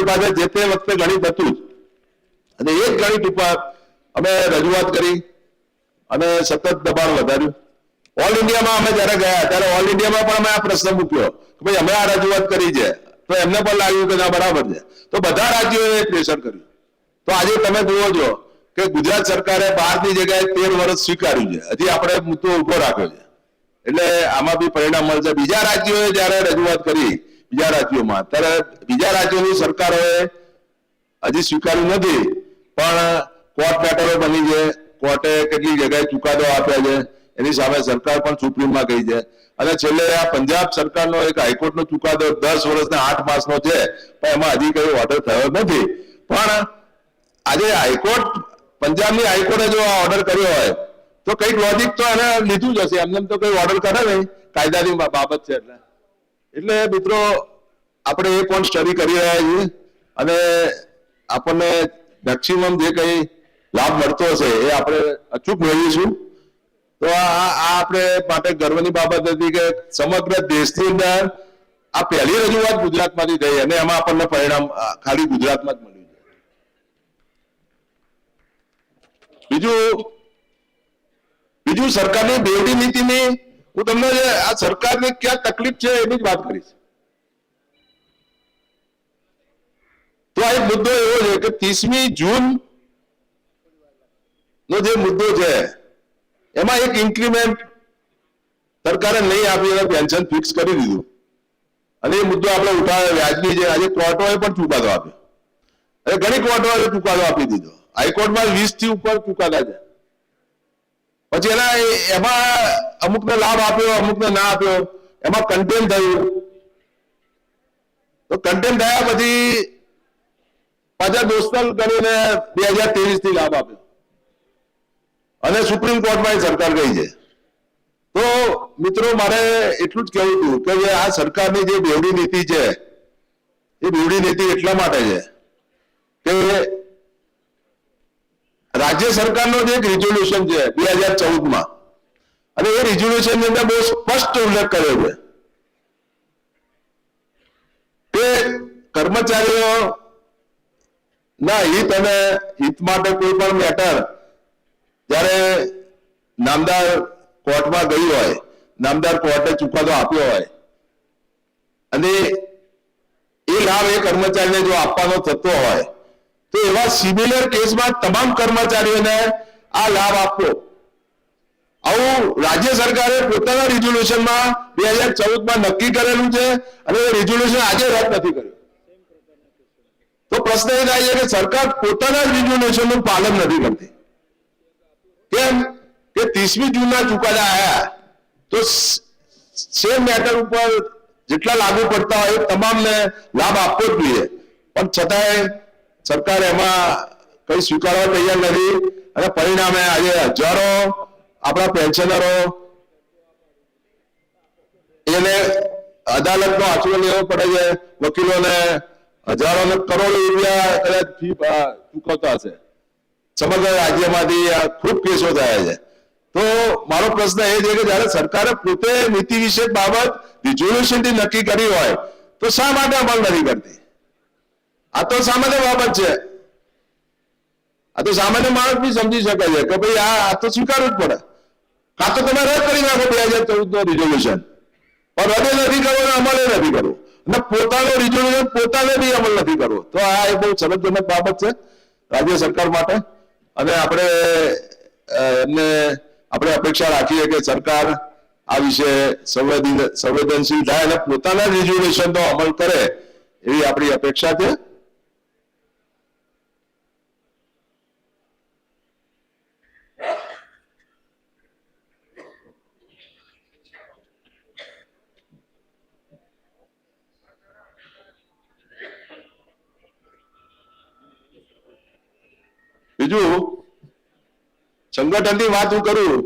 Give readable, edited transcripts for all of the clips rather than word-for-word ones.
અમારી પાસે જે તે વખતે ગણિત હતું જ, અને એ જ ગણિત ઉપર અમે રજૂઆત કરી અને સતત દબાણ વધાર્યું. ઓલ ઇન્ડિયામાં અમે જયારે ગયા ત્યારે ઓલ ઇન્ડિયામાં પણ અમે આ પ્રશ્ન મૂક્યો કે ભાઈ અમે આ રજૂઆત કરી છે, તો એમને પણ લાગ્યું કે ના બરાબર છે, તો બધા રાજ્યોએ પ્રેશર કર્યું. તો આજે તમે જુઓ છો કે ગુજરાત સરકારે 12ની જગ્યાએ 13 વર્ષ સ્વીકાર્યું છે, હજી આપણે મુદ્દો ઉભો રાખ્યો છે. એટલે આમાં બી પરિણામ મળશે. બીજા રાજ્યોએ જયારે રજૂઆત કરી બીજા રાજ્યોમાં, ત્યારે બીજા રાજ્યોની સરકારોએ હજી સ્વીકાર્યું નથી, પણ કોર્ટ મેટરો બની છે, કોર્ટે કેટલી જગ્યાએ ચુકાદો આપ્યા છે, એની સામે સરકાર પણ સુપ્રીમમાં ગઈ છે. અને છેલ્લે આ પંજાબ સરકારનો એક હાઈકોર્ટનો ચુકાદો 10 વર્ષ ને 8 માસનો છે, પણ એમાં હજી કઈ ઓર્ડર થયો નથી. પણ આજે હાઈકોર્ટ, પંજાબની હાઈકોર્ટે જો આ ઓર્ડર કર્યો હોય તો કઈક લોજિક તો એને લીધું જ હશે, એમને તો કઈ ઓર્ડર કરે નહીં, કાયદાની બાબત છે. એટલે મિત્રો આપણે એ પણ સ્ટડી કરી રહ્યા છીએ અને આપણને મેક્સિમમ જે કઈ લાભ મળતો હશે એ આપણે અચૂક મેળવીશું. તો આ આપણે માટે ગર્વની બાબત હતી કે સમગ્ર દેશની અંદર આ પહેલી રજૂઆત ગુજરાતમાંથી થઈ અને એમાં આપણને પરિણામ ખાલી ગુજરાતમાં જ મળ્યું છે. બીજું સરકારની બેવડી નીતિની હું તમને આ સરકારની ક્યાં તકલીફ છે એની જ વાત કરીશ. તો આ એક મુદ્દો એવો છે કે 30મી જૂન નો જે મુદ્દો છે એમાં એક ઇન્ક્રીમેન્ટ સરકારે નહીં આપી અને પેન્શન ફિક્સ કરી દીધું, અને એ મુદ્દો આપણે ઉઠાવ્યો, વ્યાજબી છે. આજે કોર્ટોએ પણ ચુકાદો આપ્યો, અને ઘણી કોર્ટોએ ચુકાદો આપી દીધો. હાઈકોર્ટમાં 20 થી ઉપર ચુકાદા છે. પછી એમાં અમુકને લાભ આપ્યો, અમુકને ના આપ્યો, એમાં કન્ટેમ થયું. તો કન્ટેમ થયા પછી પાછા દોસ્તલ કરીને 2023 થી લાભ આપ્યો અને સુપ્રીમ કોર્ટમાં સરકાર ગઈ છે. તો મિત્રો મારે એટલું જ કહેવું હતું કે આ સરકારની જે બેવડી નીતિ છે એ બેવડી નીતિ એટલા માટે છે કે રાજ્ય સરકારનો જે એક રિઝોલ્યુશન છે 2014માં, અને એ રિઝોલ્યુશન ની અંદર બહુ સ્પષ્ટ ઉલ્લેખ કર્યો છે કે કર્મચારીઓ ના હિત અને હિત માટે કોઈ પણ મેટર જ્યારે નામદાર કોર્ટમાં ગઈ હોય, નામદાર કોર્ટે ચુકાદો આપ્યો હોય અને એ લાભ એ કર્મચારીને જો આપવાનો થતો હોય તો એવા સિમિલર કેસમાં તમામ કર્મચારીઓને આ લાભ આપવો. આવું રાજ્ય સરકારે પોતાના રિઝોલ્યુશનમાં 2014માં નક્કી કરેલું છે અને એ રિઝોલ્યુશન આજે રદ નથી કર્યું. તો પ્રશ્ન એ થાય છે કે સરકાર પોતાના જ રિઝોલ્યુશનનું પાલન નથી કરતી. કેમ કે 30મી જૂનના ચુકાદા આવ્યા તો સેમ મેટર ઉપર જેટલા લાગુ પડતા હોય એ તમામને લાભ આપવો જ જોઈએ, પણ છતાંય સરકાર એમાં કઈ સ્વીકારવા તૈયાર નથી. અને પરિણામે આજે હજારો આપણા પેન્શનરો એને અદાલતનો આશરો લેવો પડે છે, વકીલોને હજારો ને કરોડો રૂપિયા કદાચ ફી ચૂકવતા હશે. સમગ્ર રાજ્યમાંથી ખૂબ કેસો થયા છે. તો મારો પ્રશ્ન એ છે કે જયારે સરકારે પોતે નીતિ વિષયક બાબત રિઝોલ્યુશનથી નક્કી કરી હોય તો શા માટે અમલ નથી કરતી? આ તો સામાન્ય બાબત છે, આ તો સામાન્ય માણસ બી સમજી શકે છે કે ભાઈ આ તો સ્વીકારવું જ પડે. કાં તો તમે રદ કરી નાખો 2014નો રિઝોલ્યુશન, પણ રદ નથી કરવો અને અમલ નથી કરવો, અને પોતાનો રિઝોલ્યુશન પોતાને બી અમલ નથી કરવો. તો આ એક બહુ સંવેદનજનક બાબત છે રાજ્ય સરકાર માટે. અને આપણે એમને આપણે અપેક્ષા રાખીએ કે સરકાર આ વિશે સંવેદનશીલ થાય અને પોતાના રિઝોલ્યુશનનો અમલ કરે એવી આપણી અપેક્ષા છે. બીજું સંગઠનની વાત હું કરું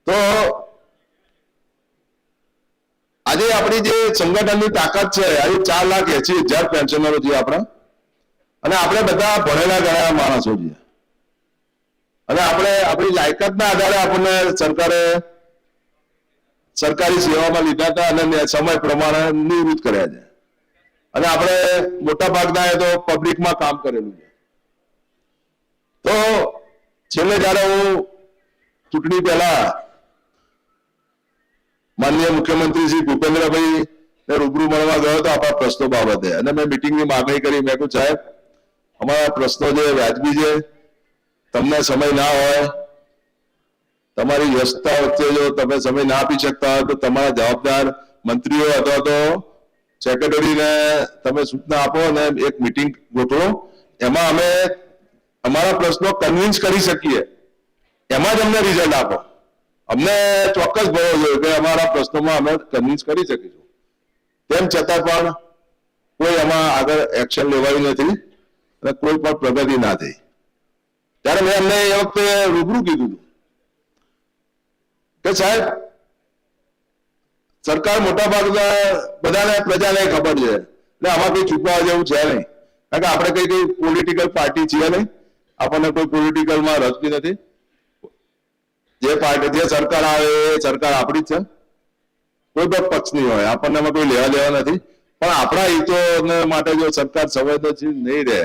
તો આજે આપણી જે સંગઠનની તાકાત છે આજે 4,80,000 પેન્શનરો છે આપણા, અને આપણે બધા ભણેલા ગણેલા માણસો છીએ, અને આપણે આપણી લાયકાતના આધારે આપણને સરકારે સરકારી સેવામાં લીધા હતા અને સમય પ્રમાણે નિવૃત્ત કર્યા છે. અને આપણે મોટા ભાગના તો પબ્લિકમાં કામ કરેલું છે. તો છેલ્લે જયારે હું ચૂંટણી પહેલા માનનીય મુખ્યમંત્રી શ્રી ભૂપેન્દ્રભાઈ રૂબરૂ મળવા ગયો હતો આપણા પ્રશ્નો બાબતે, અને મેં મિટિંગની માગણી કરી. મેં કહ્યું સાહેબ, અમારા પ્રશ્નો જે વ્યાજબી છે, તમને સમય ના હોય, તમારી વ્યસ્તતા વચ્ચે જો તમે સમય ના આપી શકતા હોય તો તમારા જવાબદાર મંત્રીઓ અથવા તો સેક્રેટરીને તમે સૂચના આપો અને એક મિટિંગ ગોઠવો. એમાં અમે અમારા પ્રશ્નો કન્વિન્સ કરી શકીએ, એમાં જ અમને રિઝલ્ટ આપો. અમને ચોક્કસ ભરો જોઈએ કે અમારા પ્રશ્નોમાં અમે કન્વિન્સ કરી શકીશું. તેમ છતાં પણ કોઈ એમાં આગળ એક્શન લેવાયું નથી અને કોઈ પણ પ્રગતિ ના થઈ. ત્યારે મેં અમને એ વખતે રૂબરૂ કીધું કે સાહેબ, સરકાર મોટા ભાગના બધાને પ્રજાને ખબર છે, એટલે આમાં કઈ છુપાવા જેવું છે નહીં. કારણ કે આપણે કઈ પોલિટિકલ પાર્ટી છીએ નહીં, આપણને કોઈ પોલિટિકલમાં રસ બી નથી. જે પાર્ટી જે સરકાર આવે એ સરકાર આપણી જ છે, કોઈ પણ પક્ષની હોય, આપણને એમાં કોઈ લેવા દેવા નથી. પણ આપણા હિતો માટે જો સરકાર સંવેદનશીલ નહીં રહે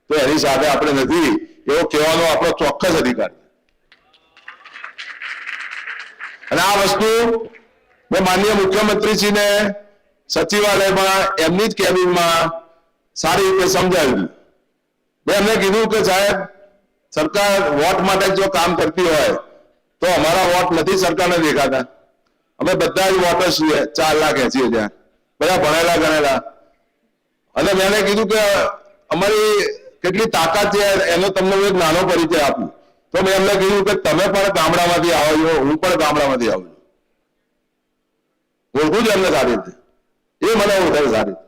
તો એની સાથે આપણે નથી એવો કહેવાનો આપણો ચોક્કસ અધિકાર છે. અને આ વસ્તુ મેં માનનીય મુખ્યમંત્રીશ્રીને સચિવાલયમાં એમની જ કેબિનમાં સારી રીતે સમજાવ્યું. મેં એમને કીધું કે સાહેબ, સરકાર વોટ માટે જો કામ કરતી હોય તો અમારા વોટ નથી સરકારને દેખાતા. અમે બધા જ વોટર્સ છીએ, 4,80,000, બધા ભણેલા ગણેલા. અને મેં કીધું કે અમારી કેટલી તાકાત છે એનો તમને એક નાનો પરિચય આપું. તો મેં એમને કીધું કે તમે પણ ગામડામાંથી આવો છો, હું પણ ગામડામાંથી આવું છું. ઓળખું છું એમને સારી રીતે, એ મને ઓળખે સારી રીતે.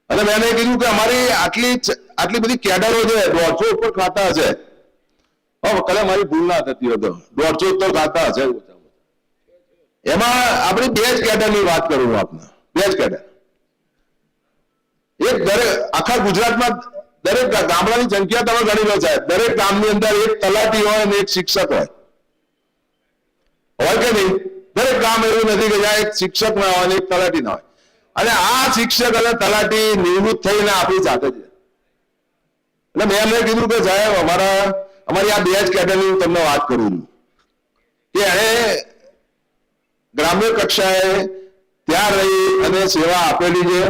અને મેં કીધું કે અમારી આટલી બધી કેડરો છે, 150 ઉપર ખાતા હશે. કદાચ મારી ભૂલ ના થતી હોય તો 150 તો ખાતા હશે. એમાં આપણી 2 જ કેડરની વાત કરું હું આપને. 2 જ કેડર. એક દરેક આખા ગુજરાતમાં દરેક ગામડાની સંખ્યા તમે ગણી લો સાહેબ, દરેક ગામની અંદર એક તલાટી હોય અને એક શિક્ષક હોય કે નહીં? દરેક ગામ એવું નથી કે જ્યાં એક શિક્ષક ના હોય અને એક તલાટી ના હોય. અને આ શિક્ષક અને તલાટી નિવૃત્ત થઈને આપણી સાથે છે. એટલે મેં એમને કીધું કે સાહેબ, અમારી આ 2 જ કેડરની હું તમને વાત કરું છું કે એને ગ્રામ્ય કક્ષાએ ત્યાં રહી અને સેવા આપેલી છે.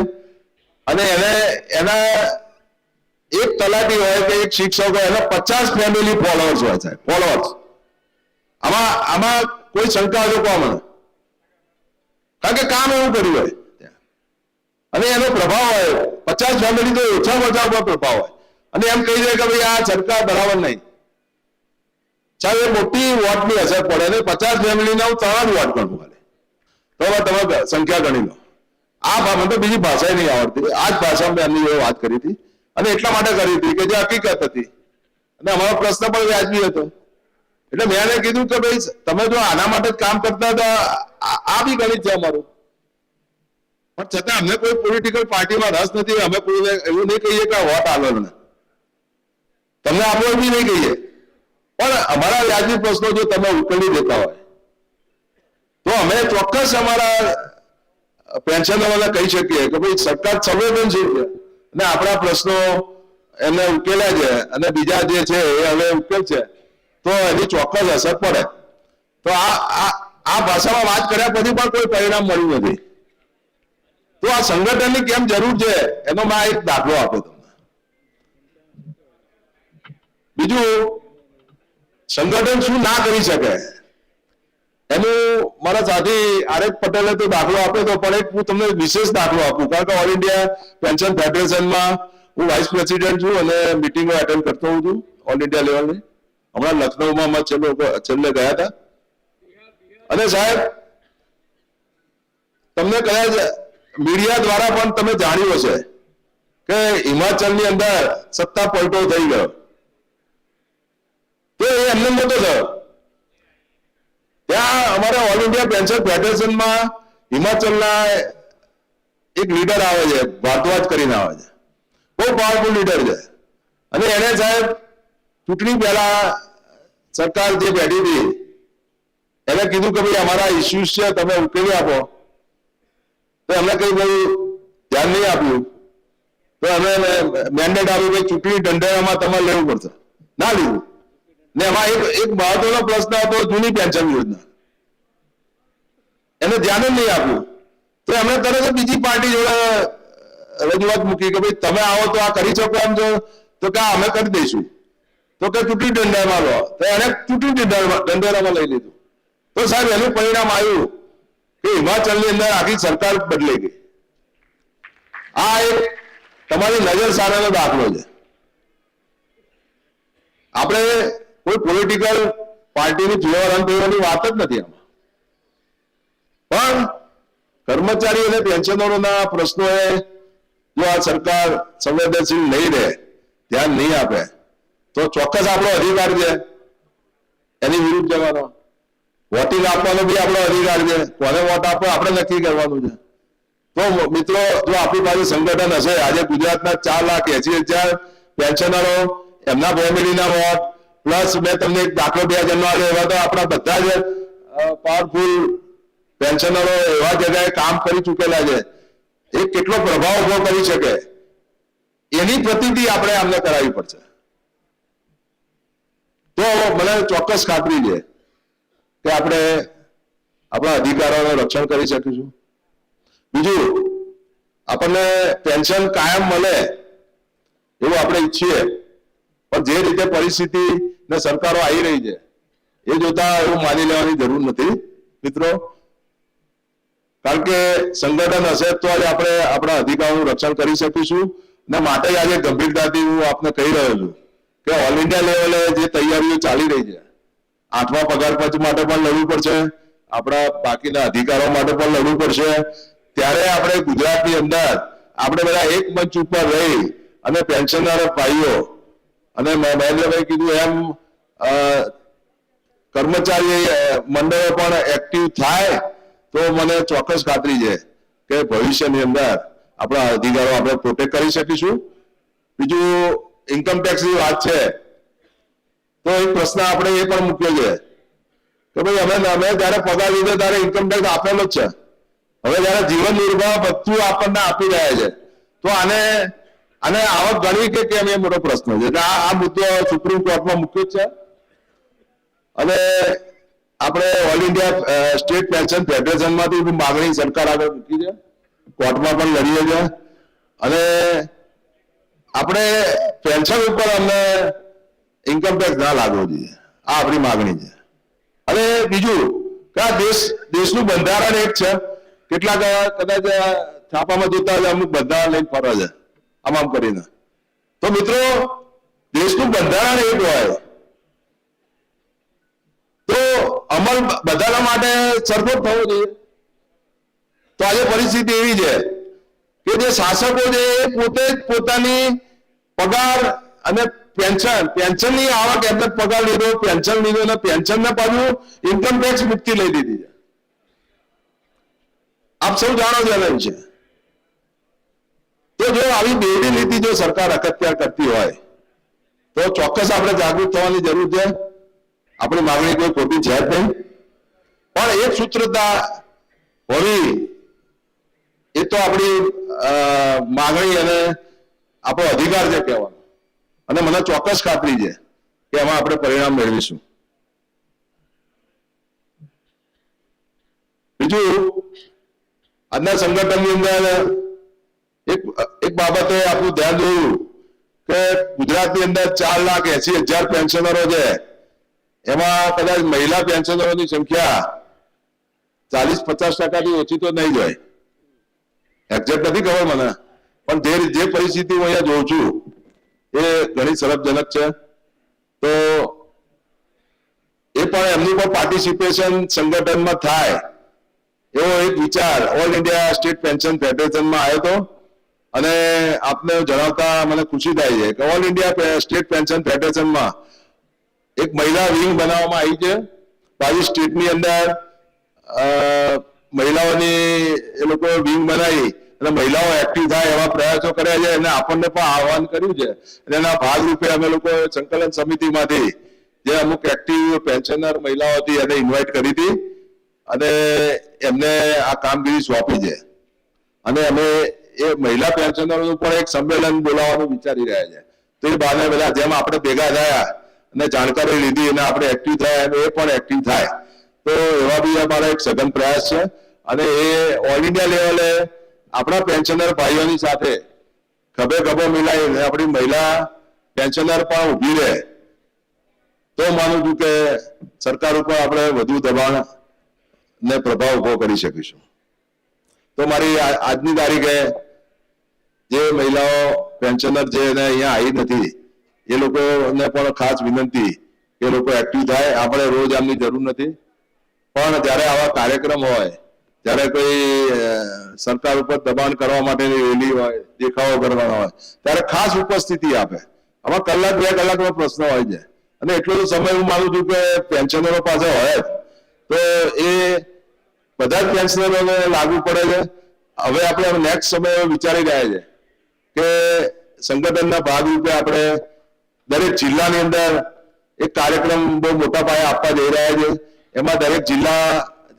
અને એના એક તલાટી હોય કે એક શિક્ષક હોય, એના 50 ફેમિલી ફોલોઅર્સ હોય સાહેબ, ફોલોઅર્સ. આમાં કોઈ શંકા હશે કોણ? કારણ કે કામ એવું કર્યું હોય અને એનો પ્રભાવ હોય. 50 ફેમિલી તો ઓછામાં ઓછા પર પ્રભાવ હોય. અને એમ કહી દે કે ભાઈ આ સરકાર બરાબર નહીં, ચાલો એ મોટી વોટની અસર પડે અને 50 ફેમિલીના હું 3 જ વોટ ગણું ખાલી, તો તમે સંખ્યા ગણી લો. આ મને તો બીજી ભાષા નહીં આવડતી, આ જ ભાષામાં મેં એમની વાત કરી હતી. અને એટલા માટે કરી હતી કે જે હકીકત હતી અને અમારો પ્રશ્ન પણ વ્યાજબી હતો. એટલે મેં એને કીધું કે ભાઈ, તમે જો આના માટે જ કામ કરતા હતા, આ બી ગણિત છે અમારું. પણ છતાં અમને કોઈ પોલિટિકલ પાર્ટીમાં રસ નથી. અમે કોઈને એવું નહીં કહીએ કે વોટ આલો ને તમને આપવો બી નહીં કહીએ. પણ અમારા વ્યાજબી પ્રશ્નો જો તમે ઉકેલી દેતા હોય તો અમે ચોક્કસ અમારા પેન્શનરોને કહી શકીએ કે ભાઈ સરકાર સંવેદનશીલ છે અને આપણા પ્રશ્નો એમને ઉકેલ્યા છે અને બીજા જે છે એ હવે ઉકેલ છે તો એની ચોક્કસ અસર પડે. તો આ ભાષામાં વાત કર્યા પછી પણ કોઈ પરિણામ મળ્યું નથી. તો આ સંગઠનની કેમ જરૂર છે એનો મેં એક દાખલો આપ્યો તમને. બીજું, સંગઠન શું ના કરી શકે એનું મારા સાથી આર.એસ. પટેલે તો દાખલો આપ્યો હતો, પણ એક હું તમને વિશેષ દાખલો આપું. કારણ કે ઓલ ઇન્ડિયા પેન્શન ફેડરેશનમાં હું વાઇસ પ્રેસિડેન્ટ છું અને મિટિંગો એટેન્ડ કરતો હોઉં છું ઓલ ઇન્ડિયા લેવલની. હમણાં લખનઉમાં છેલ્લે ગયા હતા. અને સાહેબ, તમને કદાચ મીડિયા દ્વારા પણ તમે જાણ્યું હશે કે હિમાચલની અંદર સત્તા પલટો થઈ ગયો. તો એ એમને નહોતો થયો. ત્યાં અમારા ઓલ ઇન્ડિયા પેન્શન ફેડરેશનમાં હિમાચલના એક લીડર આવે છે, ભારદ્વાજ કરીને આવે છે. બહુ પાવરફુલ લીડર છે. અને એને સાહેબ ચૂંટણી પહેલા સરકાર જે બેઠી હતી એને કીધું કે ભાઈ અમારા ઇસ્યુઝ છે તમે ઉકેલી આપો. તો એમને કહ્યું ભાઈ ધ્યાન નહીં આપ્યું તો અમે મેન્ડેટ આપ્યું કે ચૂંટણી ઢંઢેરામાં તમારે લેવું પડશે, ના લીધું. ને એમાં એક મહત્વનો પ્રશ્ન હતો જૂની પેન્શન યોજના, એને ધ્યાન જ નહીં આપ્યું તો એમણે તરત બીજી પાર્ટી જોડે રજૂઆત મૂકી કે ભાઈ તમે આવો તો આ કરી શકો એમ છો, તો કે અમે કરી દઈશું, તો કે ચૂંટણી ઢંઢેરામાં લો, તો એને ચૂંટણી ઢંઢેરામાં લઈ લીધું. તો સાહેબ એનું પરિણામ આવ્યું કે હિમાચલની અંદર આખી સરકાર બદલાઈ ગઈ. આ એક તમારી નજર સામેનો દાખલો છે. આપણે કોઈ પોલિટિકલ પાર્ટીની ફેવરની વાત જ નથી આમાં, પણ કર્મચારી અને પેન્શનરોના પ્રશ્નોએ જો આ સરકાર સંવેદનશીલ નહીં રહે, ધ્યાન નહીં આપે તો ચોક્કસ આપણો અધિકાર છે એની વિરુદ્ધ જવાનો. વોટિંગ આપવાનો બી આપણો અધિકાર છે, કોને વોટ આપવો આપણે નક્કી કરવાનું છે. તો મિત્રો જો આપણી પાસે સંગઠન હશે, આજે ગુજરાતના 4,80,000 પેન્શનરો, એમના ફેમિલીના વોટ પ્લસ મેં તમને એક દાખલો 2000 આવ્યો, એવા તો આપણા બધા જ પાવરફુલ પેન્શનરો એવા જગ્યાએ કામ કરી ચૂકેલા છે, એ કેટલો પ્રભાવ ઉભો કરી શકે એની પ્રતીતિ આપણે આમને કરાવવી પડશે. તો મને ચોક્કસ ખાતરી છે કે આપણે આપણા અધિકારોનું રક્ષણ કરી શકીશું. બીજું, આપણને પેન્શન કાયમ મળે એવું આપણે ઈચ્છીએ, પણ જે રીતે પરિસ્થિતિ ને સરકારો આવી રહી છે એ જોતા એવું માની લેવાની જરૂર નથી મિત્રો. કારણ કે સંગઠન હશે તો જ આપણે આપણા અધિકારોનું રક્ષણ કરી શકીશું. ને માટે આજે ગંભીરતાથી હું આપને કહી રહ્યો છું કે ઓલ ઇન્ડિયા લેવલે જે તૈયારીઓ ચાલી રહી છે, 8મા પગાર પંચ માટે પણ લડવું પડશે, આપણા બાકીના અધિકારો માટે પણ લડવું પડશે. ત્યારે આપણે ગુજરાતની અંદર આપણે બધા એક મંચ ઉપર રહી અને પેન્શનર ભાઈઓ અને મહેન્દ્રભાઈ કીધું એમ કર્મચારી મંડળો પણ એક્ટિવ થાય તો મને ચોક્કસ ખાતરી છે કે ભવિષ્યની અંદર આપણા અધિકારો આપણે પ્રોટેક્ટ કરી શકીશું. બીજું, ઇન્કમ ટેક્સની વાત છે તો એક પ્રશ્ન આપણે એ પણ મૂક્યો છે કે ભાઈ અમે જયારે પગાર લીધો ત્યારે ઇન્કમ ટેક્સ આપેલો જ છે, હવે જયારે જીવન નિર્વાહ બધું આપણને આપી રહ્યા છે તો આને આવક ગણવી કે કેમ એ મોટો પ્રશ્ન છે. એટલે આ મુદ્દો સુપ્રીમ કોર્ટમાં મૂક્યો છે અને આપણે ઓલ ઇન્ડિયા સ્ટેટ પેન્શન ફેડરેશનમાંથી માગણી સરકાર આગળ મૂકી છે, કોર્ટમાં પણ લડીએ છે અને આપણે પેન્શન ઉપર અમને ઇન્કમ ટેક્સ ના લાગવો જોઈએ, આ આપણી માગણી છે. અને બીજું કે આ દેશનું બંધારણ એક છે, કેટલાક કદાચ છાપામાં જોતા હોય અમુક બંધારણ લઈને ફરે છે આમ કરીને. તો મિત્રો દેશનું બંધારણ એક હોય તો અમલ બધાના માટે સરખો થવો જોઈએ. તો આજે પરિસ્થિતિ એવી છે કે જે શાસકો છે એ પોતે જ પોતાની પગાર અને પેન્શનની આવક એમને પગાર લીધો, પેન્શન લીધો અને પેન્શનને પાછું ઇન્કમ ટેક્સ મુક્તિ લઈ દીધી છે. આપ સૌ જાણો છો એના વિશે. તો જો આવી બેડી નીતિ જો સરકાર અખત્યાર કરતી હોય તો ચોક્કસ આપણે જાગૃત થવાની જરૂર છે. આપણી માગણી કોઈ ખોટી છે જ નહીં, પણ એક સૂત્રતા હોવી એ તો આપણી માગણી અને આપણો અધિકાર છે કહેવાનો. અને મને ચોક્કસ ખાતરી છે કે એમાં આપણે પરિણામ મેળવીશું. બીજું, આજના સંગઠનની અંદર એક બાબતે આપણું ધ્યાન જોયું કે ગુજરાતની અંદર 4,80,000 પેન્શનરો છે, એમાં કદાચ મહિલા પેન્શનરોની સંખ્યા 40-50% ઓછી તો નહીં જ હોય, એક્ઝેક્ટ નથી ખબર મને, પણ જે પરિસ્થિતિ હું અહીંયા જોઉં છું એ ઘણી સરસજનક છે. તો એ પણ એમનું પણ પાર્ટિસિપેશન સંગઠનમાં થાય એવો એક વિચાર ઓલ ઇન્ડિયા સ્ટેટ પેન્શન ફેડરેશનમાં આવ્યો હતો અને આપને જણાવતા મને ખુશી થાય છે કે ઓલ ઇન્ડિયા સ્ટેટ પેન્શન ફેડરેશનમાં એક મહિલા વિંગ બનાવવામાં આવી છે. બાજુ સ્ટેટની અંદર મહિલાઓની એ લોકો વિંગ બનાવી અને મહિલાઓ એક્ટિવ થાય એવા પ્રયાસો કર્યા છે અને આપણને પણ આહવાન કર્યું છે. અને એના ભાગરૂપે અમે લોકો સંકલન સમિતિમાંથી જે અમુક એક્ટિવ પેન્શનર મહિલાઓ હતી એને ઇન્વાઇટ કરી હતી અને એમને આ કામગીરી સોંપી છે અને અમે એ મહિલા પેન્શનરોનું પણ એક સંમેલન બોલાવવાનું વિચારી રહ્યા છે. તો એ બહાને બધા જેમ આપણે ભેગા થયા અને જાણકારી લીધી અને આપણે એક્ટિવ થયા એ પણ એક્ટિવ થાય. તો એવા બી અમારા એક સઘન પ્રયાસ છે અને એ ઓલ ઇન્ડિયા લેવલે આપણા પેન્શનર ભાઈઓની સાથે ખભે ખભો મિલાવીને આપણી મહિલા પેન્શનર પણ ઊભી રહે તો માનું છું કે સરકાર ઉપર આપણે વધુ દબાણ ને પ્રભાવ ઉભો કરી શકીશું. તો મારી આજની તારીખે જે મહિલાઓ પેન્શનર જે અહીંયા આવી નથી એ લોકોને પણ ખાસ વિનંતી કે લોકો એક્ટિવ થાય. આપણે રોજ આમની જરૂર નથી, પણ જ્યારે આવા કાર્યક્રમ હોય, જ્યારે કોઈ સરકાર ઉપર દબાણ કરવા માટેની રેલી હોય, દેખાવો કરવાના હોય, ત્યારે ખાસ ઉપસ્થિતિ આપે. આમાં કલાક 2 કલાકનો પ્રશ્ન હોય છે અને એટલો તો સમય હું માનું છું કે પેન્શનરો પાસે હોય તો એ બધા જ પેન્શનરોને લાગુ પડે છે. હવે આપણે નેક્સ્ટ સમય વિચારી રહ્યા છે કે સંગઠનના ભાગરૂપે આપણે દરેક જિલ્લાની અંદર એક કાર્યક્રમ બહુ મોટા પાયે આપવા જઈ રહ્યા છે. એમાં દરેક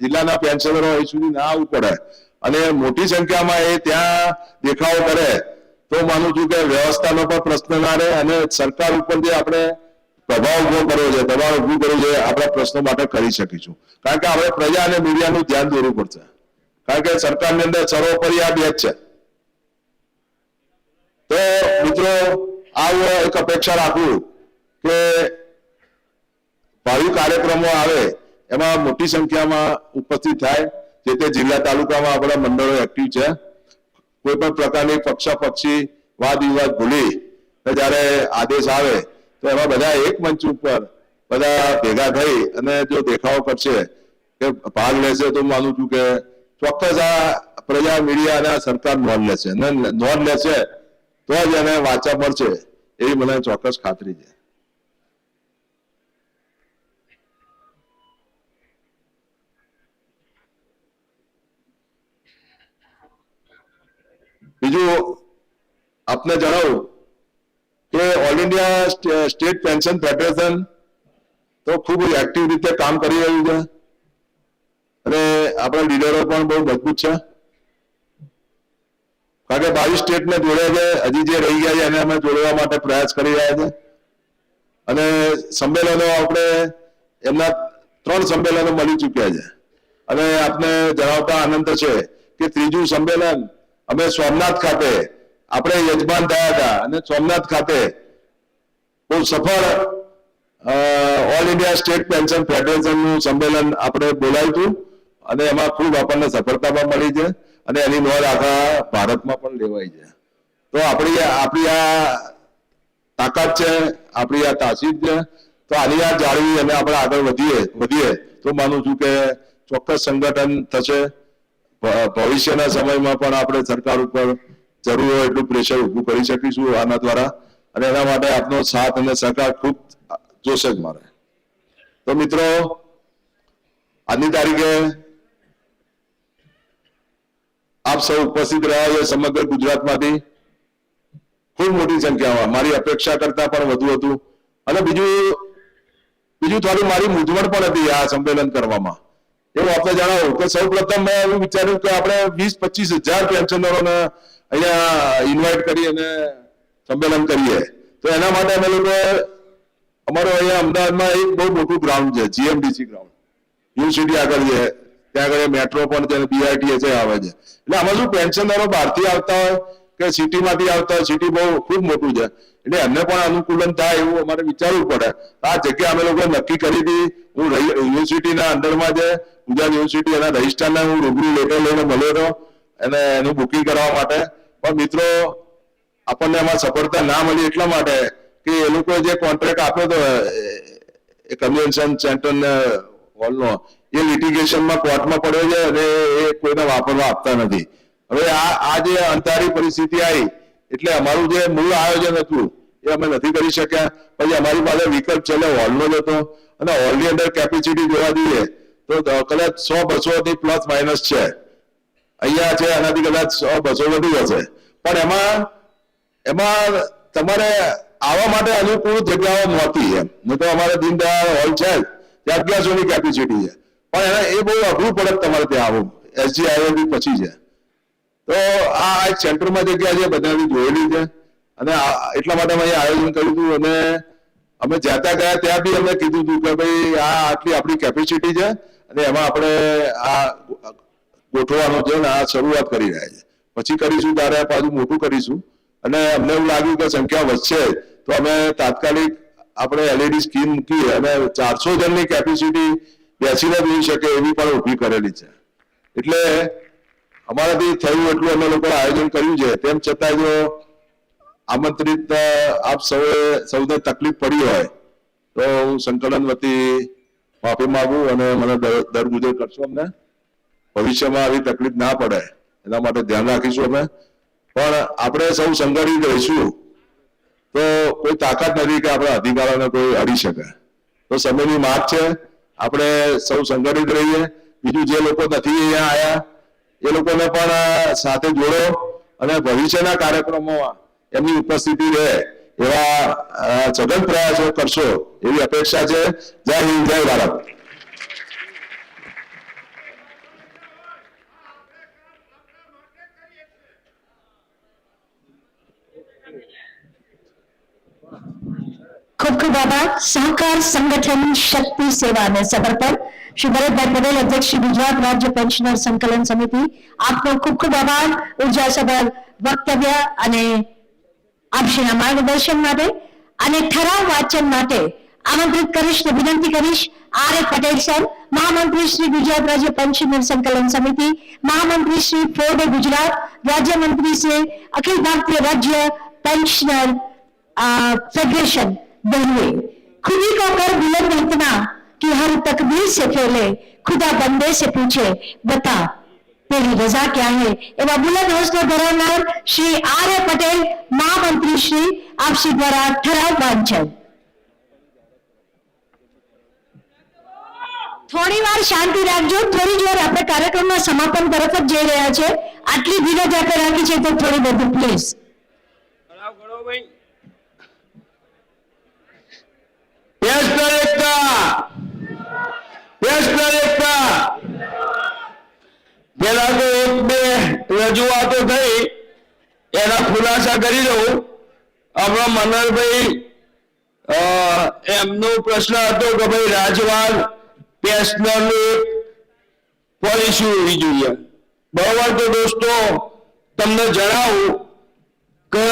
જિલ્લાના પેન્શનરો અહીં સુધી ના આવવું પડે અને મોટી સંખ્યામાં એ ત્યાં દેખાવો કરે તો માનું છું કે વ્યવસ્થાનો પણ પ્રશ્ન ના રહે અને સરકાર ઉપર જે આપણે પ્રભાવ ઉભો કરવો છે, દબાણ ઉભું કરવું છે, આપણા પ્રશ્નો માટે કરી શકીશું. કારણ કે આપણે પ્રજા અને મીડિયાનું ધ્યાન દોરવું પડશે. કારણ કે સરકારની અંદર સર્વોપરી આ બે જ છે. તો મિત્રો આવું એક અપેક્ષા રાખું કે ભાવિ કાર્યક્રમો આવે એમાં મોટી સંખ્યામાં ઉપસ્થિત થાય. જે તે જિલ્લા તાલુકામાં આપણા મંડળો એક્ટિવ છે. કોઈ પણ પ્રકારની પક્ષાપક્ષી વાદ વિવાદ ભૂલી જ્યારે આદેશ આવે તો એમાં બધા એક મંચ ઉપર બધા ભેગા થઈ અને જો દેખાવો કરશે કે ભાગ લેશે તો માનું છું કે ચોક્કસ આ પ્રજા, મીડિયા અને સરકાર નોંધ લેશે અને નોંધ લેશે તો જ એને વાચા મળશે એવી મને ચોક્કસ ખાતરી છે. બીજું આપને જણાવું કે all India state pension federation તો ખૂબ એક્ટિવ રીતે કામ કરી રહ્યું છે અને આપણા લીડરો પણ બહુ મજબૂત છે. કારણ કે 22 સ્ટેટને જોડે છે. હજી જે રહી ગયા છે એને અમે જોડવા માટે પ્રયાસ કરી રહ્યા છે અને સંમેલનો આપણે એમના 3 સંમેલનો મળી ચૂક્યા છે અને આપને જણાવતા આનંદ છે કે 3જું સંમેલન અમે સોમનાથ ખાતે આપણે યજમાન થયા હતા અને સોમનાથ ખાતે બહુ સફળ ઓલ ઇન્ડિયા સ્ટેટ પેન્શન ફેડરેશનનું સંમેલન આપણે બોલાવ્યું હતું અને એમાં ખૂબ આપણને સફળતા પણ મળી છે અને એની નોંધ આખા ભારતમાં પણ લેવાઈ છે. તો આપણી આ તાકાત છે, આપણી આ તાસીર છે. તો આની આ જાળવી અને આપણે આગળ વધીએ તો માનું છું કે ચોક્કસ સંગઠન થશે. ભવિષ્યના સમયમાં પણ આપણે સરકાર ઉપર જરૂર હોય એટલું પ્રેશર ઊભું કરી શકીશું આના દ્વારા અને એના માટે આપનો સાથ અને સહકાર ખૂબ જોશે જ મારે. તો મિત્રો આજની તારીખે આપ સૌ ઉપસ્થિત રહ્યા છે સમગ્ર ગુજરાતમાંથી ખૂબ મોટી સંખ્યામાં. મારી અપેક્ષા કરતા પણ વધુ હતું અને બીજું થોડી મારી મૂંઝવણ પણ હતી આ સંમેલન કરવામાં. એવું આપણે જણાવું કે સૌ પ્રથમ મેં એવું વિચાર્યું કે આપણે 20-25 હજાર પેન્શનરોને અહીંયા ઇન્વાઇટ કરી અને સંમેલન કરીએ. તો એના માટે અમે લોકો અમારો અહીંયા અમદાવાદમાં એક બહુ મોટું ગ્રાઉન્ડ છે, જીએમડીસી ગ્રાઉન્ડ, યુનિવર્સિટી આગળ છે, ત્યાં આગળ મેટ્રો પણ છે, BRTS આવે છે. એટલે આમાં શું પેન્શનરો બહારથી આવતા હોય કે સિટીમાંથી આવતા હોય, સિટી બહુ ખૂબ મોટું છે એટલે એમને પણ અનુકૂલન થાય એવું અમારે વિચારવું પડે. આ જગ્યા અમે લોકો નક્કી કરી હતી. હું યુનિવર્સિટીના અંડરમાં છે ગુજરાત યુનિવર્સિટી, એના રજિસ્ટ્રારને હું રૂબરૂ લેટર લઈને મળ્યો હતો અને એનું બુકિંગ કરવા માટે. પણ મિત્રો આપણને એમાં સફળતા ના મળી એટલા માટે કે એ લોકોએ જે કોન્ટ્રાક્ટ આપ્યો હતો એ કન્વેન્શન સેન્ટરને હોલનો એ લિટિગેશનમાં કોર્ટમાં પડ્યો છે અને એ કોઈને વાપરવા આપતા નથી. હવે આ જે અંધારી પરિસ્થિતિ આવી એટલે અમારું જે મૂળ આયોજન હતું એ અમે નથી કરી શક્યા. પછી અમારી પાસે વિકલ્પ છેલ્લે હોલનો જ હતો અને હોલની અંદર કેપેસિટી જોવા જઈએ તો કદાચ 100-200 થી પ્લસ માઇનસ છે. અહીંયા છે એનાથી કદાચ 100-200 વધુ હશે. પણ એમાં તમારે આવવા માટે અનુકૂળ જગ્યાઓ નહોતી એમ. નહીં તો અમારે દીનદયાળ હોલ છે ત્યાં 1100 ની કેપેસિટી છે પણ એ બહુ અઘરું પડે તમારે ત્યાં આવું. SG હાઈવે પછી છે તો આ એક સેન્ટરમાં જગ્યા છે, બધાની જોયેલી છે, અને એટલા માટે અમે આયોજન કર્યું હતું. અને અમે જ્યાં ગયા ત્યાં બી અમે કીધું હતું કે ભાઈ આ આટલી આપણી કેપેસિટી છે અને એમાં આપણે આ ગોઠવવાનો છે ને આ શરૂઆત કરી રહ્યા છે, પછી કરીશું ત્યારે પાછું મોટું કરીશું. અને અમને એવું લાગ્યું કે સંખ્યા વધશે તો અમે તાત્કાલિક આપણે LED સ્ક્રીન મૂકી અને 400 જણની કેપેસિટી બેસીને જોઈ શકે એવી પણ ઊભી કરેલી છે. એટલે અમારાથી થયું એટલું અમે લોકો આયોજન કર્યું છે. તેમ છતાં જો આમંત્રિત આપ સૌને તકલીફ પડી હોય તો હું સંકલન વતી માફી માંગુ અને મને દર ગુજર કરશો. અમને ભવિષ્યમાં આવી તકલીફ ના પડે એના માટે ધ્યાન રાખીશું અમે. પણ આપણે સૌ સંગઠિત રહીશું તો કોઈ તાકાત નથી કે આપણા અધિકારોને કોઈ અડી શકે. તો સમયની માંગ છે, આપણે સૌ સંગઠિત રહીએ. બીજું જે લોકો નથી અહીંયા આવ્યા એ લોકોને પણ સાથે જોડો અને ભવિષ્યના કાર્યક્રમોમાં એમની ઉપસ્થિતિ રહે એવા સઘન પ્રયાસો કરશો એવી અપેક્ષા છે. જય હિન્દ, જય ભારત. ખૂબ ખૂબ આભાર. સહકાર સંગઠન શક્તિ સેવાને સમર્પણ શ્રી ભરતભાઈ પટેલ, અધ્યક્ષ શ્રી ગુજરાત રાજ્ય પેન્શનર સંકલન સમિતિ, આપનો ખૂબ ખૂબ આભાર ઉર્જાસભર વક્તવ્ય અને આપશ્રીના માર્ગદર્શન માટે. અને ઠરાવ વાંચન માટે આમંત્રિત કરીશ ને વિનંતી કરીશ R. પટેલ સર, મહામંત્રી શ્રી ગુજરાત રાજ્ય પેન્શનર સંકલન સમિતિ, મહામંત્રી શ્રી ફોર્ડ ગુજરાત, રાજ્યમંત્રી શ્રી અખિલ ભારતીય રાજ્ય पेंशनर फेडरेशन दिल्ली। खुदी को कर बुलंद इतना कि हर तकदीर से फैले, खुदा बंदे से पूछे बता तेरी रजा क्या है। एवं बुलंद हौसला धरावनार श्री R. पटेल महामंत्री श्री आपसी द्वारा ठराव वांचन। थोड़ी वार शांति राखजो, थोड़ी जोर આપણે કાર્યક્રમના સમાપન તરફ જ જઈ રહ્યા છે, આટલી ધીરજ આપણે રાખી છે તો થોડી બધું પ્લીઝ કરો ભાઈ। પેલા તો એક બે રજૂઆતો થઈ એના ખુલાસા કરી દઉં। આપણા મનોહરભાઈ એમનો પ્રશ્ન હતો કે ભાઈ રાજવાન પેન્શનરની પોલિસી હોવી જોઈએ। બરાબર, તો દોસ્તો તમને જણાવું કે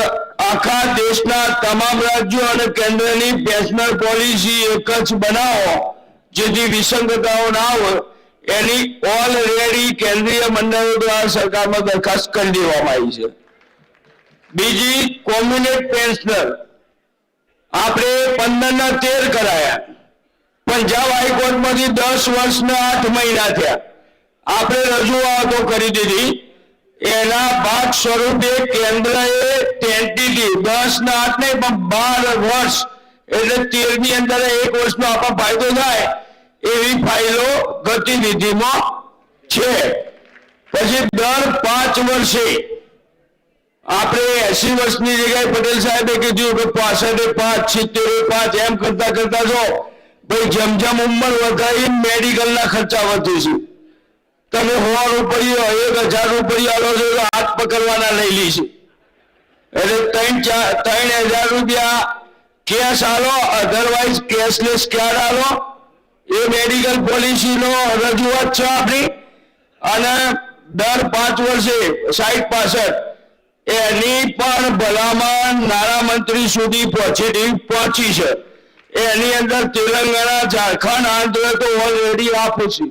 આખા દેશના તમામ રાજ્યો અને કેન્દ્રની પેન્શનર પોલિસી એક જ બનાવો જેથી વિસંગતતાઓ ના હોય, એની ઓલરેડી કેન્દ્રીય મંડળો દ્વારા સરકારમાં દરખાસ્ત કરી દેવામાં આવી છે। બીજી કોમ્યુનેટ પેન્શનર આપણે 15/13 કરાયા, પંજાબ હાઈકોર્ટમાંથી 10 વર્ષના 8 મહિના થયા, આપણે રજૂઆતો કરી દીધી। એના ભાગ સ્વરૂપે કેન્દ્રએ ટેન્ટેટિવ 10 ના 8 નહીં પણ 12 વર્ષ એટલે 13 ની અંદર 1 વર્ષનો આપણો ફાયદો થાય એવી ફાઇલો ગતિવિધિમાં છે। પછી દર 5 વર્ષે આપણે 80 વર્ષની જગ્યાએ પટેલ સાહેબે કીધું કે 65, 70, એમ કરતા કરતા જો ભાઈ જેમ જેમ ઉંમર વધારી મેડિકલના ખર્ચા વધે છે। તમે 100 રૂપિયા 1000 રૂપિયા આલો છો તો હાથ પકડવાના લઈ લીધી, એટલે 3000 રૂપિયા કેશ આલો, અધરવાઇઝ કેશલેસ કાર્ડ આલો। એ મેડિકલ પોલિસીનો રજૂઆત છે આપણી। અને દર 5 વર્ષે 60-65 એની પણ ભલામણ નાણામંત્રી સુધી પહોંચી છે। એની અંદર તેલંગાણા, ઝારખંડ, આંધ્ર તો ઓલરેડી આપે છે,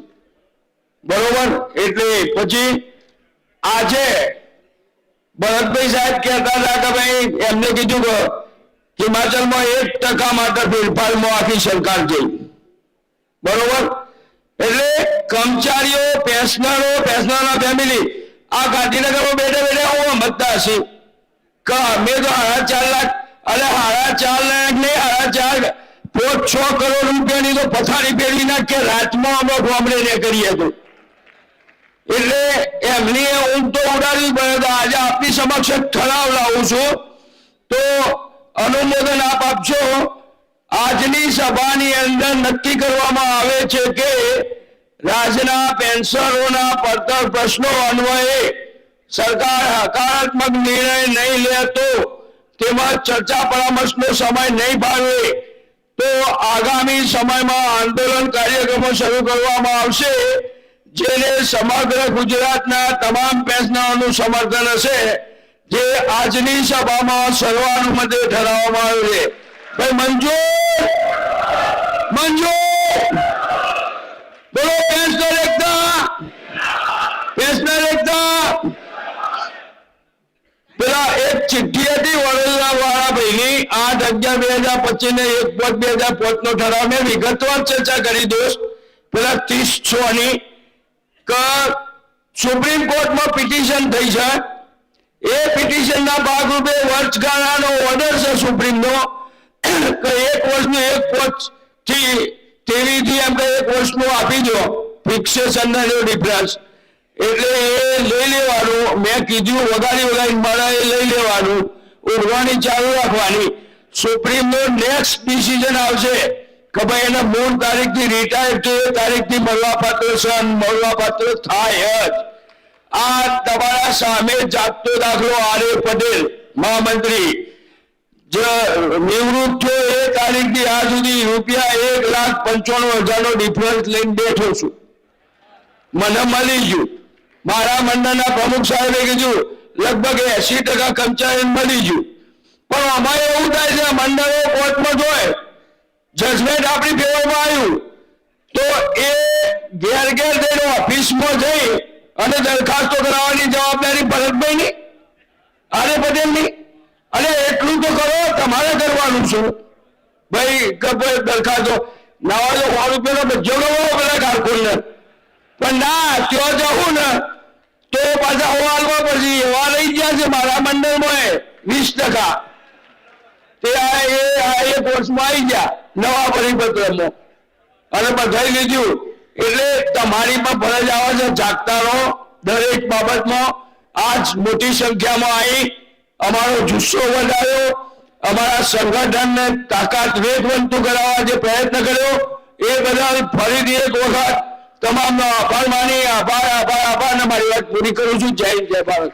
બરોબર। એટલે પછી આજે ભરતભાઈ સાહેબ કહેતા હતા કે ભાઈ એમને કીધું કે હિમાચલમાં 1% માટે ફેરફારમાં આખી સરકાર જઈ, બરોબર। એટલે કર્મચારીઓ, પેન્શનરના ફેમિલી આ ગાંધીનગરમાં બેઠા બેઠા હું સમજતા હશે કે અમે તો 4.5 લાખ અને 4.5 લાખ નહીં 4.5-6 કરોડ રૂપિયાની તો પથારી પેઢી નાખી રાતમાં અમે ગામડે ને કરીએ તો, એટલે એમની ઊંઘ તો ઉડાડવી પડે। તો આજે આપની સમક્ષ ઠરાવ લાવું છું તો અનુમોદન આપ આપશો। આજની સભાની અંદર નક્કી કરવામાં આવે છે કે રાજ્યના પેન્શનરોના પડતર પ્રશ્નો અન્વયે સરકાર હકારાત્મક નિર્ણય નહીં લે તો તેમાં ચર્ચા પરામર્શનો સમય નહીં ફાળવે તો આગામી સમયમાં આંદોલન કાર્યક્રમો શરૂ કરવામાં આવશે, જેને સમગ્ર ગુજરાતના તમામ પેન્શનરોનું સમર્થન હશે, જે આજની સભામાં સર્વાનુમતે ઠરાવવામાં આવ્યું છે. ભાઈ મંજૂર? મંજૂર? બોલો પેન્શનર એકતા! પેન્શનર એકતા! પેલા એક ચિઠ્ઠી હતી વડોદરા વાળા ભાઈની 8/11/2025 ને 1/2005 નો ઠરાવ. મેં વિગતવાર ચર્ચા કરી દોસ્ત પેલા 30/6 ની કે સુપ્રીમ કોર્ટમાં પિટિશન થઈ છે. એ પિટિશનના ભાગરૂપે વર્ષગાળાનો ઓર્ડર છે સુપ્રીમનો કે 1 વર્ષનું 1 વર્ષ થી તેવીથી એમ કે 1 વર્ષનું આપી દો ફિક્સેશન ડિફરન્સ. એટલે એ લઈ લેવાનું. મેં કીધું વગાડી મારે એ લઈ લેવાનું, ઉડવાની ચાલુ રાખવાની. સુપ્રીમનો નેક્સ્ટ ડિસિઝન આવશે કે ભાઈ એના મૂળ તારીખથી રિટાયર છે એ તારીખથી મળવાપાત્ર છે, મળવાપાત્ર થાય જ. આ તમારા સામે જાગતો દાખલો આર.એ. પટેલ મહામંત્રી જે નિવૃત્ત થયો એ તારીખથી આ સુધી ₹1,95,000 નો ડિફરન્સ લઈને બેઠો છું. મને મળી ગયું. મારા મંડળના પ્રમુખ સાહેબે કીધું લગભગ 80% કર્મચારીને મળી ગયું. પણ અમારે એવું થાય છે મંડળો કોર્ટમાં જોય જજમેન્ટ આપણી ફેવરમાં આવ્યું તો એ ઘેર જઈને ઓફિસમાં જઈ અને દરખાસ્તો કરાવવાની જવાબદારી ભરતભાઈની, આર.એ. પટેલની. અને એટલું તો કરો, તમારે કરવાનું છે ભાઈ. દરખાસ્તો નવા ₹100 બચ્ચો ગવો પેલા કારકુનને. પણ ના, ત્યાં જવું ને તો પાછા હવાલમાં પછી એવા લઈ ગયા છે મારા મંડળમાં 20%. તે એ કોર્સમાં આવી ગયા નવા પરિપત્રમાં અને બધાઈ લીધું. એટલે તમારી પણ ફરજ આવે છે જાગતા રહો દરેક બાબતમાં. આજ મોટી સંખ્યામાં આવી અમારો જુસ્સો વધાર્યો, અમારા સંગઠનને તાકાત વેગવંતું કરાવવા જે પ્રયત્ન કર્યો એ બદલ ફરીથી એક વખત તમામનો આભાર માની આભાર ને મારી વાત પૂરી કરું છું. જય હિન્દ, જય ભારત.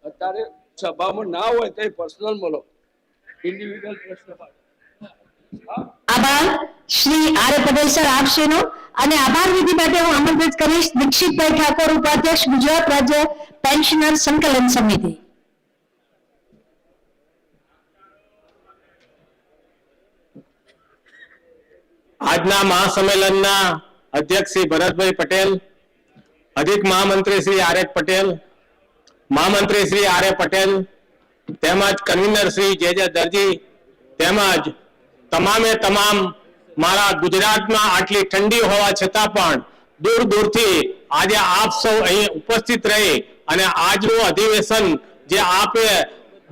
અત્યારે સભામાં ના હોય તો પર્સનલ બોલો, ઇન્ડિવિડ્યુઅલ પ્રશ્ન. આભાર શ્રી આર.એ. પટેલ સર આપશેનો. અને આભાર વિધિ માટે હું આમંત્રિત કરીશ દીક્ષિતભાઈ ઠાકોર, ઉપાધ્યક્ષ ગુજરાત રાજ્ય પેન્શનર સંકલન સમિતિ. આજના મહાસંમેલનના અધ્યક્ષ શ્રી ભરતભાઈ પટેલ, અધિક મહામંત્રી શ્રી આર.એ. પટેલ, મહામંત્રી શ્રી આર.એ. પટેલ તેમજ કન્વીનર શ્રી જે દરજી તેમજ તમામે તમામ મારા ગુજરાતમાં આટલી ઠંડી હોવા છતાં પણ દૂર દૂરથી આજે આપ સૌ અહીં ઉપસ્થિત રહી અને આજનું અધિવેશન જે આપે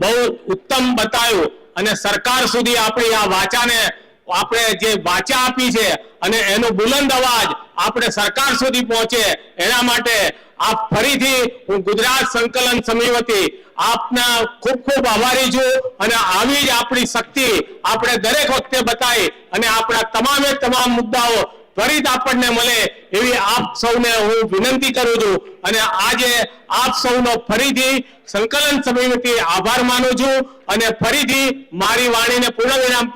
બહુ ઉત્તમ બતાવ્યું અને સરકાર સુધી આપણી આ વાચાને આપણે જે વાચા આપી છે અને એનો બુલંદ અવાજ આપણે સરકાર સુધી પહોંચે એના માટે આપ ફરીથી હું ગુજરાત સંકલન સમિતિ આપના ખૂબ ખૂબ આભારી છું. અને આવી જ આપણી શક્તિ આપણે દરેક વખતે બતાવી અને આપણા તમામે તમામ મુદ્દાઓ ત્વરિત આપણને મળે એવી આપ સૌને હું વિનંતી કરું છું. અને આજે આપ સૌનો ફરીથી સંકલન સમિતિ આભાર માનું છું. અને ફરીથી મારી વાણીને પૂર્ણવિરામ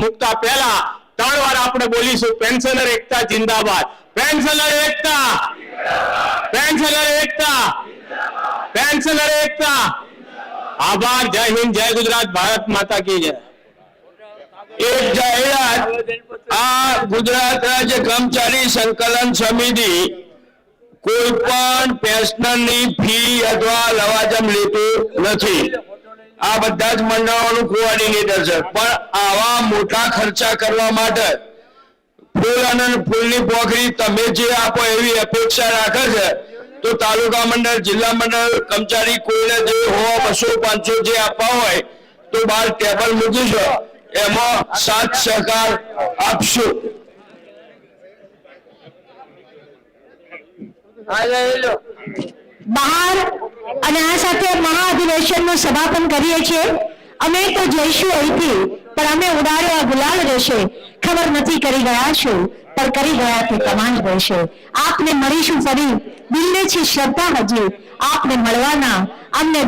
મુકતા પહેલા 3 વાર આપણે બોલીશું પેન્શનર એકતા જિંદાબાદ, પેન્શનર એકતા, પેન્શનર એકતા, પેન્શનર એકતા. આભાર. જય હિન્દ, જય ગુજરાત, ભારત માતા કી જય. એક જાહેરાત, આ ગુજરાત રાજ્ય કર્મચારી સંકલન સમિતિ કોઈ પણ પેન્શનરની ફી અથવા લવાજમ લેતું નથી. આ બધા જ મંડળોનું કોઓર્ડિનેટર છે. પણ આવા મોટા ખર્ચા કરવા માટે ફૂલ અને ફૂલની પોખરી તમે જે આપો એવી અપેક્ષા રાખે છે તો તાલુકા મંડળ, જિલ્લા મંડળ, કર્મચારી કોઈને જે હોવા 200-500 જે આપવા હોય તો બહાર ટેબલ મૂકીશું, એમાં સાથ સહકાર આપશું. બહાર અને આ સાથે મહાઅધિવેશનનું સમાપન કરીએ છીએ. અમે તો જઈશું અહીંથી પણ અમે ઉડાડ્યો આ ગુલાલ રહેશે, ખબર નથી કરી ગયા છું પર કરી ગયા તે કમાલ રહેશે. આપને મળીશું ફરી, દિલને છે શ્રદ્ધા હજી આપને મળવાના. અમને